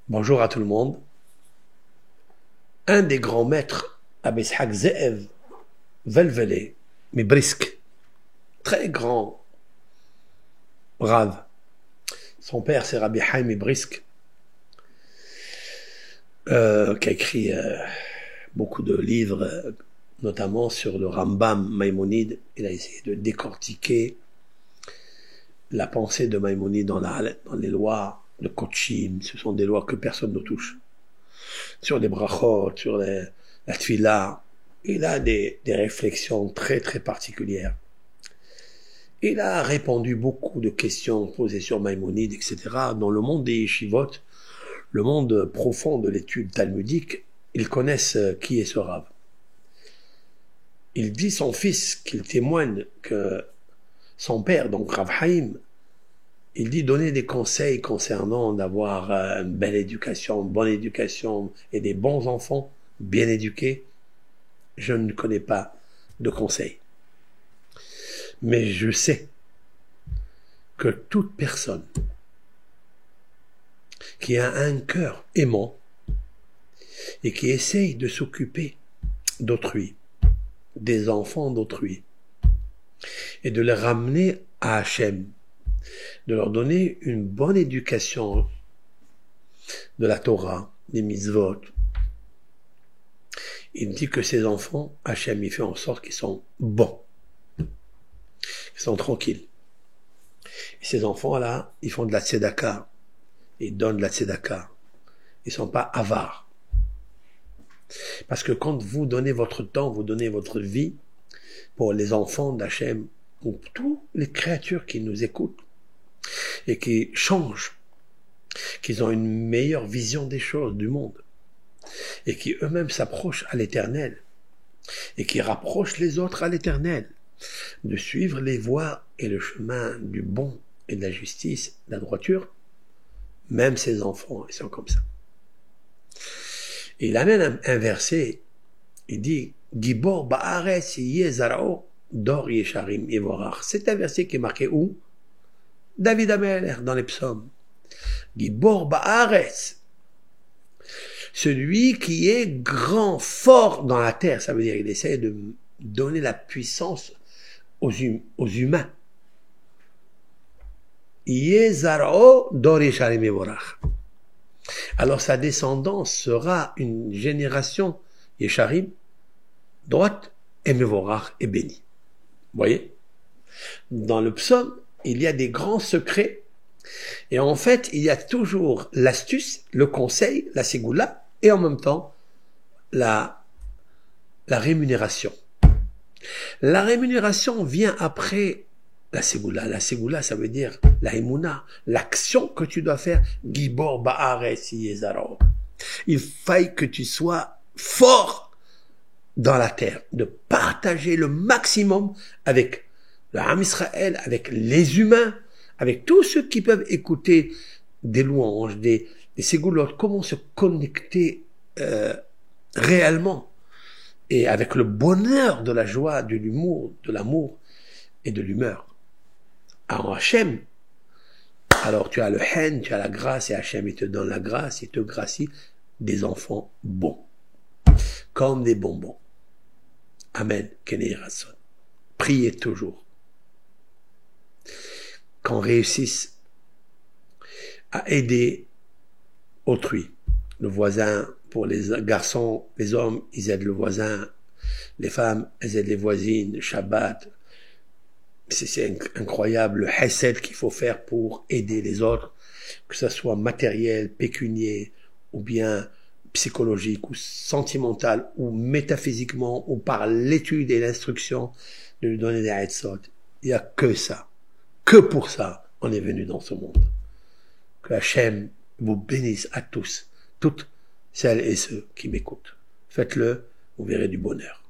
Bonjour à tout le monde. Un des grands maîtres, Rabbi Ishaq Ze'ev Velvelé, mais brisque, très grand rave. Son père, c'est Rabbi Haim Brisque, qui a écrit beaucoup de livres, notamment sur le Rambam Maïmonide. Il a essayé de décortiquer la pensée de Maïmonide dans les lois de Kochim. Ce sont des lois que personne ne touche. Sur les brachot, sur la tfila, il a des réflexions très très particulières. Il a répondu beaucoup de questions posées sur Maïmonide, etc. Dans le monde des yeshivot, le monde profond de l'étude talmudique, ils connaissent qui est ce rave. Il dit son fils qu'il témoigne que son père, donc Rav Haim, il dit donner des conseils concernant d'avoir une belle éducation, une bonne éducation et des bons enfants bien éduqués. Je ne connais pas de conseils. Mais je sais que toute personne qui a un cœur aimant et qui essaye de s'occuper d'autrui, des enfants d'autrui, et de les ramener à Hachem, de leur donner une bonne éducation de la Torah, des mitzvot. Il dit que ces enfants, Hachem, il fait en sorte qu'ils sont bons, qu'ils sont tranquilles. Et ces enfants-là, ils font de la tzedaka, ils donnent de la tzedaka. Ils sont pas avares. Parce que quand vous donnez votre temps, vous donnez votre vie pour les enfants d'Hachem, pour toutes les créatures qui nous écoutent, et qui changent, qu'ils ont une meilleure vision des choses, du monde, et qui eux-mêmes s'approchent à l'éternel, et qui rapprochent les autres à l'éternel, de suivre les voies et le chemin du bon et de la justice, de la droiture, même ces enfants, ils sont comme ça. Et il amène un verset, il dit, Gibor ba'aretz yeh zara'o dor yesharim yevorach. C'est un verset qui est marqué où? David Amelech dans les psaumes. Gibor ba'aretz. Celui qui est grand, fort dans la terre, ça veut dire qu'il essaie de donner la puissance aux humains. Yezarao dor yesharim yevorach. Alors sa descendance sera une génération yesharim, droite, et mevorach, et bénie. Vous voyez? Dans le psaume, il y a des grands secrets, et en fait, il y a toujours l'astuce, le conseil, la ségoula, et en même temps, la rémunération. La rémunération vient après la ségoula. La ségoula, ça veut dire la émouna, l'action que tu dois faire. Gibor ba'aretz yezaro. Il faille que tu sois fort dans la terre, de partager le maximum avec le Ham Israël, avec les humains, avec tous ceux qui peuvent écouter des louanges, des ségoulottes, comment se connecter réellement, et avec le bonheur de la joie, de l'humour, de l'amour et de l'humeur. En Hachem, alors tu as le hen, tu as la grâce, et Hachem il te donne la grâce, il te gracie des enfants bons, comme des bonbons. Amen. Priez toujours qu'on réussisse à aider autrui. Le voisin, pour les garçons, les hommes, ils aident le voisin. Les femmes, elles aident les voisines. Shabbat. C'est incroyable le hesed qu'il faut faire pour aider les autres, que ce soit matériel, pécunier, ou bien psychologique, ou sentimental, ou métaphysiquement, ou par l'étude et l'instruction, de lui donner des hetsot. Il n'y a que ça. Que pour ça, on est venu dans ce monde. Que Hachem vous bénisse à tous, toutes celles et ceux qui m'écoutent. Faites-le, vous verrez du bonheur.